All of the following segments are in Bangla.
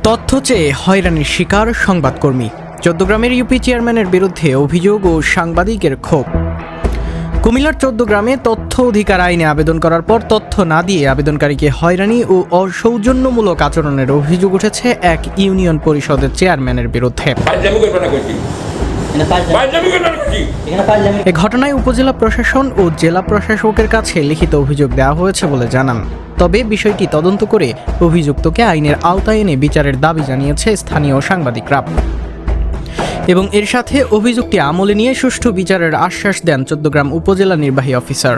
তথ্য চেয়ে হয়রানির শিকার সংবাদকর্মী। চৌদ্দগ্রামের ইউপি চেয়ারম্যানের বিরুদ্ধে অভিযোগ ও সাংবাদিকের ক্ষোভ। কুমিল্লার চৌদ্দগ্রামে তথ্য অধিকার আইনে আবেদন করার পর তথ্য না দিয়ে আবেদনকারীকে হয়রানি ও অসৌজন্যমূলক আচরণের অভিযোগ উঠেছে এক ইউনিয়ন পরিষদের চেয়ারম্যানের বিরুদ্ধে। এ ঘটনায় উপজেলা প্রশাসন ও জেলা প্রশাসকের কাছে লিখিত অভিযোগ দেওয়া হয়েছে বলে জানান। তবে বিষয়টি তদন্ত করে অভিযুক্তকে আইনের আওতায় এনে বিচারের দাবি জানিয়েছে স্থানীয় সাংবাদিকরা এবং এর সাথে অভিযোগটি আমলে নিয়ে সুষ্ঠু বিচারের আশ্বাস দেন চৌদ্দগ্রাম উপজেলা নির্বাহী অফিসার।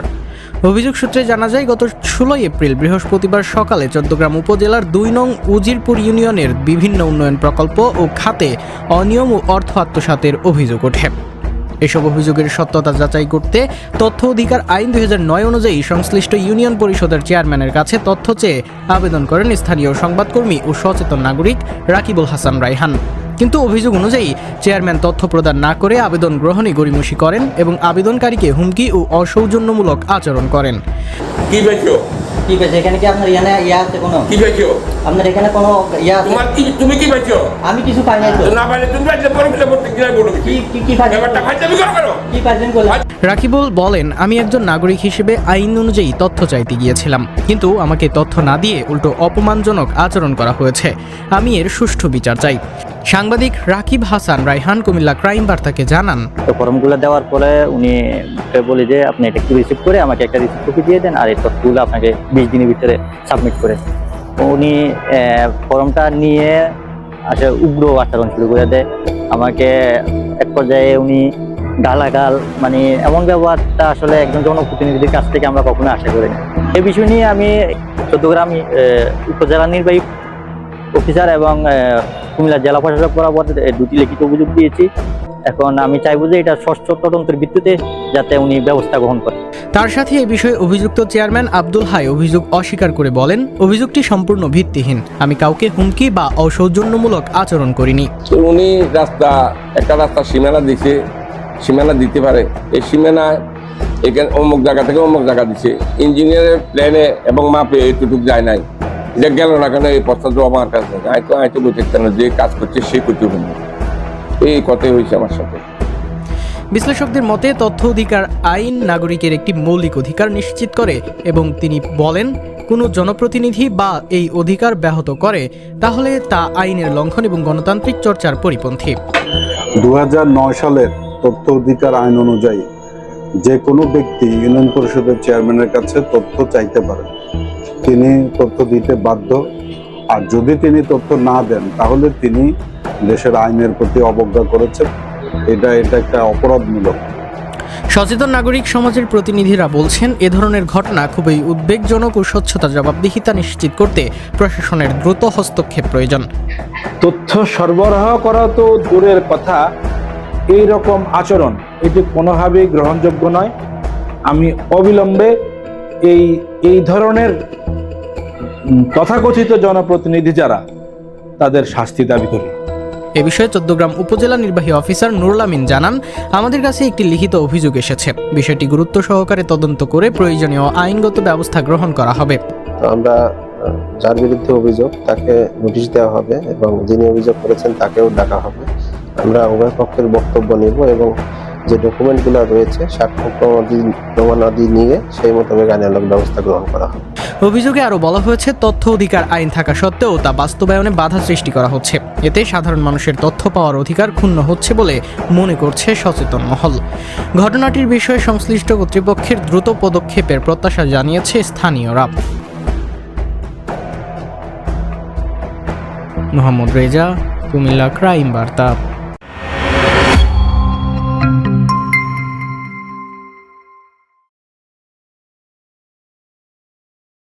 অভিযোগ সূত্রে জানা যায়, গত 16 এপ্রিল বৃহস্পতিবার সকালে চৌদ্দগ্রাম উপজেলার 2 নং উজিরপুর ইউনিয়নের বিভিন্ন উন্নয়ন প্রকল্প ও খাতে অনিয়ম ও অর্থ আত্মসাতের অভিযোগ ওঠে। এসব অভিযোগের সত্যতা যাচাই করতে তথ্য অধিকার আইন 2009 অনুযায়ী সংশ্লিষ্ট ইউনিয়ন পরিষদের চেয়ারম্যানের কাছে তথ্য চেয়ে আবেদন করেন স্থানীয় সংবাদকর্মী ও সচেতন নাগরিক রাকিবুল হাসান রায়হান। কিন্তু অভিযোগ অনুযায়ী চেয়ারম্যান তথ্য প্রদান না করে আবেদন গ্রহণে গড়িমসি করেন এবং আবেদনকারীকে হুমকি ও অসৌজন্যমূলক আচরণ করেন। ঠিক আছে, এখানে কি আপনার আছে কোনো কি পাইছো? আপনার এখানে কোনো আছে? তুমি কি পাইছো? আমি কিছু পাই নাই তো। না পাইলে তুমি পাইলে পরীক্ষা করতে কি বলবো? কি পাইছেন? ব্যাপারটা ফাজলামি করো। কি পাইছেন বলেন? রাকিবুল বলেন, আমি একজন নাগরিক হিসেবে আইন অনুযায়ী তথ্য চাইতে গিয়েছিলাম, কিন্তু আমাকে তথ্য না দিয়ে উল্টো অপমানজনক আচরণ করা হয়েছে। আমি এর সুষ্ঠু বিচার চাই। সাংবাদিক রাকিব হাসান রায়হান কুমিল্লা ক্রাইম বার্তাকে জানান, তো ফর্মগুলো দেওয়ার পরে উনি বলে যে আপনি এটা কি রিসিভ করে আমাকে একটা রিসিভ কপি দিয়ে দেন, আর এই তথ্যগুলো আপনাকে 20 দিনের ভিতরে সাবমিট করে। উনি ফর্মটা নিয়ে আসলে উগ্র আচরণ শুরু করে দেয় আমাকে। এক পর্যায়ে উনি গালাগাল, মানে এমন ব্যবহারটা আসলে একজন জনপ্রতিনিধির কাছ থেকে আমরা কখনো আশা করিনি। এই বিষয় নিয়ে আমি চৌদ্দগ্রাম উপজেলা নির্বাহী অফিসার এবং কুমিল্লা জেলা প্রশাসক বরাবর 2টি লিখিত অভিযোগ দিয়েছি। এখন আমি চাইবো যে এটা ষষ্ঠ তদন্তের ভিত্তিতে যাতে উনি ব্যবস্থা গ্রহণ করেন। তার সাথে এই বিষয়ে অভিযুক্ত চেয়ারম্যান আব্দুল হাই অভিযোগ অস্বীকার করে বলেন, অভিযোগটি সম্পূর্ণ ভিত্তিহীন। আমি কাউকে হুমকি বা অসৌজন্যমূলক আচরণ করিনি। উনি একটা রাস্তা সীমানা দিতে পারে, এই সীমানায় এখানে অমুক জায়গা থেকে অমুক জায়গা দিছে, ইঞ্জিনিয়ারের প্ল্যানে এবং মাপে এতটুক যায় নাই, এটা গেল না কেন? এই প্রশ্নটা আমার কাছে আয়তো বলছে কেন, যে কাজ করছে সে করতে হবে, এই কথাই হয়েছে আমার সাথে। বিশ্লেষকদের মতে তথ্য অধিকার আইন নাগরিকের একটি মৌলিক অধিকার নিশ্চিত করে এবং তিনি বলেন, কোনো জনপ্রতিনিধি বা এই অধিকার ব্যাহত করে তাহলে তা আইনের লঙ্ঘন এবং গণতান্ত্রিক চর্চার পরিপন্থী। 2009 সালের তথ্য অধিকার আইন অনুযায়ী যে কোনো ব্যক্তি ইউনিয়ন পরিষদের চেয়ারম্যানের কাছে তথ্য চাইতে পারেন। তিনি তথ্য দিতে বাধ্য, আর যদি তিনি তথ্য না দেন তাহলে তিনি দেশের আইনের প্রতি অবজ্ঞা করেছেন। এটা একটা অপরাধমূলক। সচেতন নাগরিক সমাজের প্রতিনিধিরা বলছেন, এ ধরনের ঘটনা খুবই উদ্বেগজনক ও স্বচ্ছতা জবাবদিহিতা নিশ্চিত করতে প্রশাসনের দ্রুত হস্তক্ষেপ প্রয়োজন। তথ্য সরবরাহ করা তো দূরের কথা, এই রকম আচরণ এটি কোনোভাবেই গ্রহণযোগ্য নয়। আমি অবিলম্বে এই ধরনের তথাকথিত জনপ্রতিনিধি যারা, তাদের শাস্তি দাবি করি। এ বিষয়ে চৌদ্দগ্রাম উপজেলা নির্বাহী অফিসার নুরুল আমিন জানান, আমাদের কাছে একটি লিখিত অভিযোগ এসেছে। বিষয়টি গুরুত্ব সহকারে তদন্ত করে প্রয়োজনীয় আইনগত ব্যবস্থা গ্রহণ করা হবে। তো আমরা যার বিরুদ্ধে অভিযোগ তাকে নোটিশ দেওয়া হবে এবং যিনি অভিযোগ করেছেন তাকেও ডাকা হবে। আমরা উভয় পক্ষের বক্তব্য নেব এবং যে ডকুমেন্টগুলো রয়েছে সাক্ষ্য প্রমাণাদি নিয়ে সেই মোতাবেক আইনানুগ ব্যবস্থা গ্রহণ করা হবে। অভিযোগে আরও বলা হয়েছে, তথ্য অধিকার আইন থাকা সত্ত্বেও তা বাস্তবায়নে বাধা সৃষ্টি করা হচ্ছে। এতে সাধারণ মানুষের তথ্য পাওয়ার অধিকার ক্ষুণ্ণ হচ্ছে বলে মনে করছে সচেতন মহল। ঘটনাটির বিষয়ে সংশ্লিষ্ট কর্তৃপক্ষের দ্রুত পদক্ষেপের প্রত্যাশা জানিয়েছে স্থানীয়রা। মোহাম্মদ রেজা, কুমিল্লা ক্রাইম বার্তা।